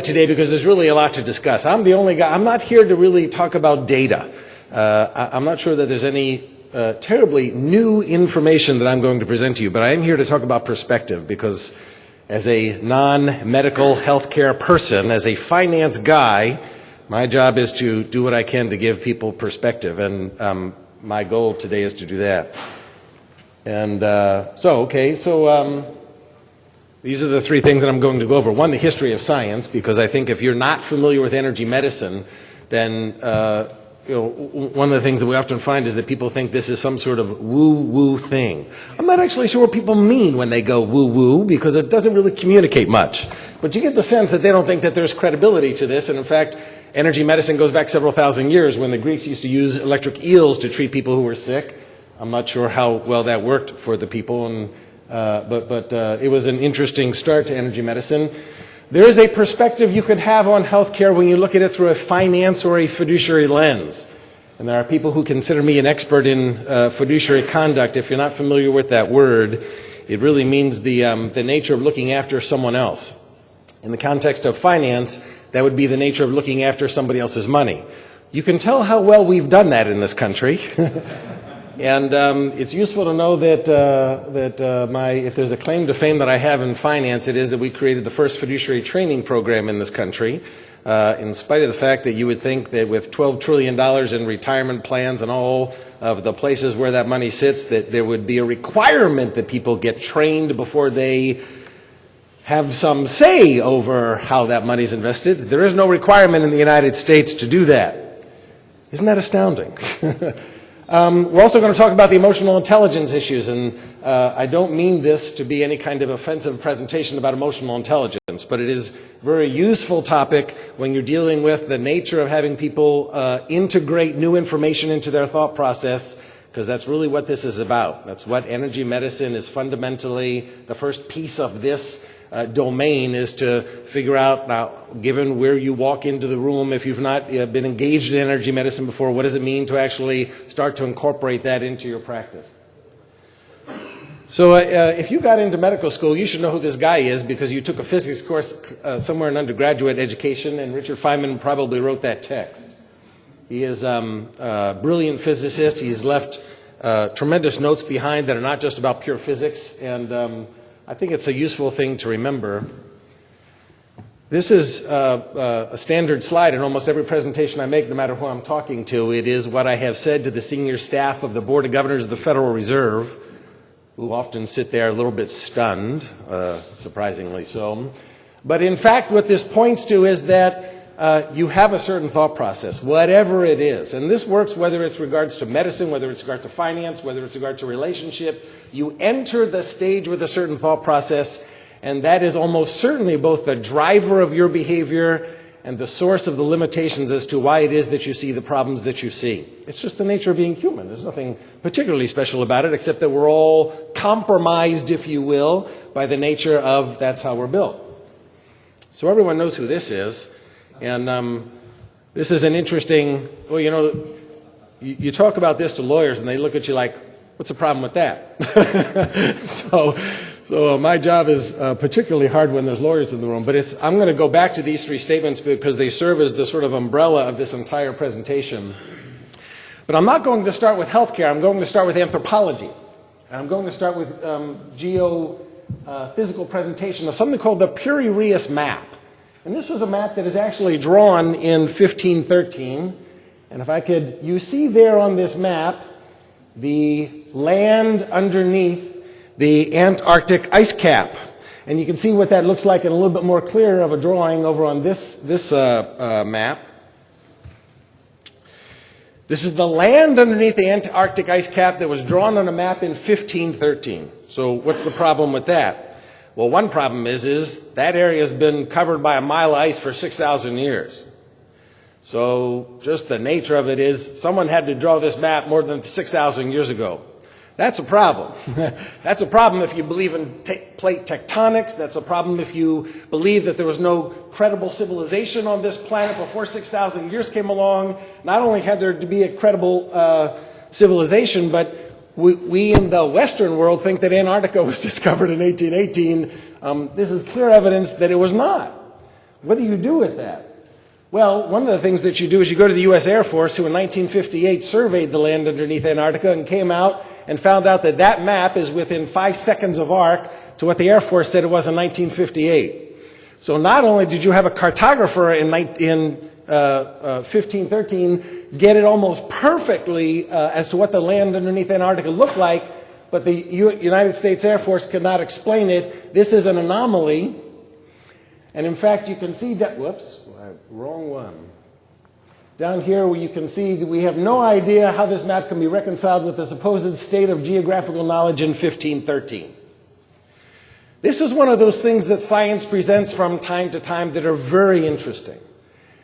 today because there's really a lot to discuss. I'm the only guy. I'm not here to really talk about data. I'm not sure that there's any terribly new information that I'm going to present to you, but I am here to talk about perspective because as a non-medical healthcare person, as a finance guy, my job is to do what I can to give people perspective, and my goal today is to do that. And these are the three things that I'm going to go over. One, the history of science, because I think if you're not familiar with energy medicine, then one of the things that we often find is that people think this is some sort of woo-woo thing. I'm not actually sure what people mean when they go woo-woo, because it doesn't really communicate much. But you get the sense that they don't think that there's credibility to this, and in fact, energy medicine goes back several thousand years when the Greeks used to use electric eels to treat people who were sick. I'm not sure how well that worked for the people, and but it was an interesting start to energy medicine. There is a perspective you could have on healthcare when you look at it through a finance or a fiduciary lens. And there are people who consider me an expert in fiduciary conduct. If you're not familiar with that word, it really means the nature of looking after someone else. In the context of finance, that would be the nature of looking after somebody else's money. You can tell how well we've done that in this country. And it's useful to know that, if there's a claim to fame that I have in finance, it is that we created the first fiduciary training program in this country, in spite of the fact that you would think that with $12 trillion in retirement plans and all of the places where that money sits, that there would be a requirement that people get trained before they have some say over how that money's invested. There is no requirement in the United States to do that. Isn't that astounding? We're also going to talk about the emotional intelligence issues, and I don't mean this to be any kind of offensive presentation about emotional intelligence, but it is a very useful topic when you're dealing with the nature of having people integrate new information into their thought process, because that's really what this is about. That's what energy medicine is fundamentally. The first piece of this domain is to figure out, now, given where you walk into the room, if you've not been engaged in energy medicine before, what does it mean to actually start to incorporate that into your practice? So if you got into medical school, you should know who this guy is because you took a physics course somewhere in undergraduate education, and Richard Feynman probably wrote that text. He is a brilliant physicist. He's left tremendous notes behind that are not just about pure physics, and I think it's a useful thing to remember. This is a standard slide in almost every presentation I make, no matter who I'm talking to. It is what I have said to the senior staff of the Board of Governors of the Federal Reserve, who often sit there a little bit stunned, surprisingly so. But in fact, what this points to is that you have a certain thought process, whatever it is. And this works whether it's regards to medicine, whether it's regard to finance, whether it's regard to relationship. You enter the stage with a certain thought process, and that is almost certainly both the driver of your behavior and the source of the limitations as to why it is that you see the problems that you see. It's just the nature of being human. There's nothing particularly special about it, except that we're all compromised, if you will, by the nature of that's how we're built. So everyone knows who this is. And this is an interesting, well, you know, you talk about this to lawyers and they look at you like, what's the problem with that? So my job is particularly hard when there's lawyers in the room, but I'm going to go back to these three statements because they serve as the sort of umbrella of this entire presentation. But I'm not going to start with healthcare. I'm going to start with anthropology. And I'm going to start with geophysical presentation of something called the Puri-Reis map. And this was a map that is actually drawn in 1513. And if I could, you see there on this map the land underneath the Antarctic ice cap. And you can see what that looks like in a little bit more clear of a drawing over on this map. This is the land underneath the Antarctic ice cap that was drawn on a map in 1513. So what's the problem with that? Well, one problem is that area has been covered by a mile of ice for 6,000 years. So just the nature of it is someone had to draw this map more than 6,000 years ago. That's a problem. That's a problem if you believe in plate tectonics. That's a problem if you believe that there was no credible civilization on this planet before 6,000 years came along. Not only had there to be a credible civilization, but we in the Western world think that Antarctica was discovered in 1818. This is clear evidence that it was not. What do you do with that? Well, one of the things that you do is you go to the U.S. Air Force, who in 1958 surveyed the land underneath Antarctica and came out and found out that that map is within 5 seconds of arc to what the Air Force said it was in 1958. So not only did you have a cartographer in 1513 get it almost perfectly as to what the land underneath Antarctica looked like, but the United States Air Force could not explain it. This is an anomaly. And in fact, you can see, whoops, wrong one. Down here where you can see that we have no idea how this map can be reconciled with the supposed state of geographical knowledge in 1513. This is one of those things that science presents from time to time that are very interesting,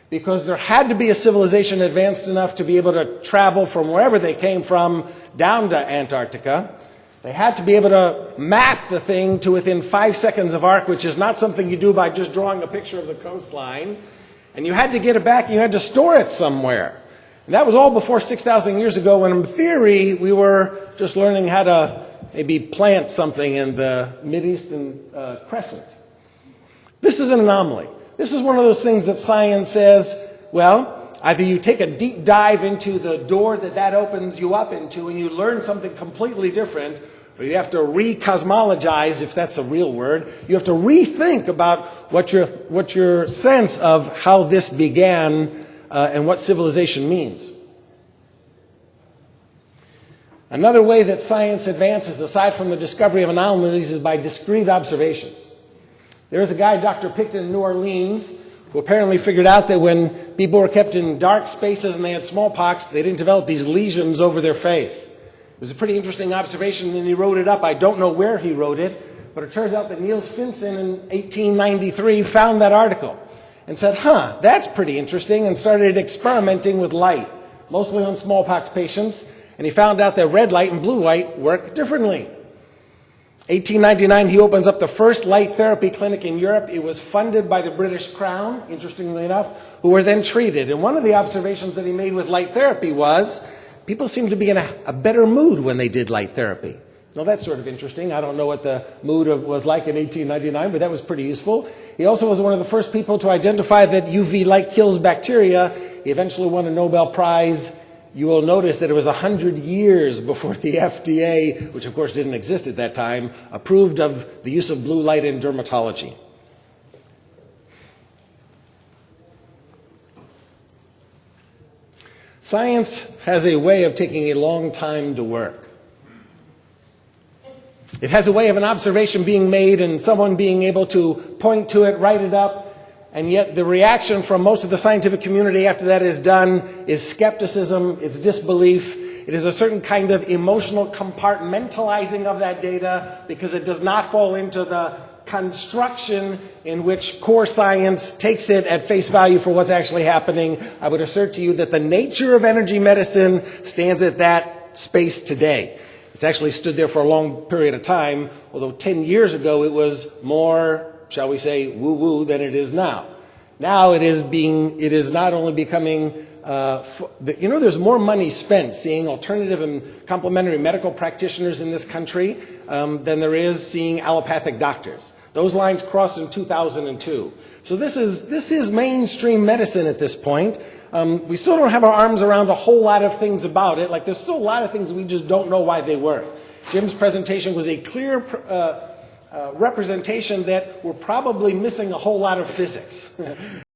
because there had to be a civilization advanced enough to be able to travel from wherever they came from down to Antarctica. They had to be able to map the thing to within 5 seconds of arc, which is not something you do by just drawing a picture of the coastline. And you had to get it back, and you had to store it somewhere. And that was all before 6,000 years ago, when in theory we were just learning how to maybe plant something in the Mideastern crescent. This is an anomaly. This is one of those things that science says, well, either you take a deep dive into the door that opens you up into and you learn something completely different, or you have to re-cosmologize, if that's a real word. You have to rethink about what your sense of how this began and what civilization means. Another way that science advances, aside from the discovery of anomalies, is by discrete observations. There's a guy, Dr. Picton in New Orleans, who apparently figured out that when people were kept in dark spaces and they had smallpox, they didn't develop these lesions over their face. It was a pretty interesting observation, and he wrote it up. I don't know where he wrote it, but it turns out that Niels Finsen in 1893 found that article and said, that's pretty interesting, and started experimenting with light, mostly on smallpox patients, and he found out that red light and blue light work differently. 1899, he opens up the first light therapy clinic in Europe. It was funded by the British Crown, interestingly enough, who were then treated. And one of the observations that he made with light therapy was people seemed to be in a better mood when they did light therapy. Now, that's sort of interesting. I don't know what the mood was like in 1899, but that was pretty useful. He also was one of the first people to identify that UV light kills bacteria. He eventually won a Nobel Prize. You will notice that it was 100 years before the FDA, which of course didn't exist at that time, approved of the use of blue light in dermatology. Science has a way of taking a long time to work. It has a way of an observation being made and someone being able to point to it, write it up, and yet the reaction from most of the scientific community after that is done is skepticism, it's disbelief. It is a certain kind of emotional compartmentalizing of that data because it does not fall into the construction in which core science takes it at face value for what's actually happening. I would assert to you that the nature of energy medicine stands at that space today. It's actually stood there for a long period of time, although 10 years ago it was more, shall we say, woo-woo than it is now. Now it is not only becoming, there's more money spent seeing alternative and complementary medical practitioners in this country than there is seeing allopathic doctors. Those lines crossed in 2002. So this is mainstream medicine at this point. We still don't have our arms around a whole lot of things about it. Like, there's still a lot of things we just don't know why they work. Jim's presentation was a clear representation that we're probably missing a whole lot of physics.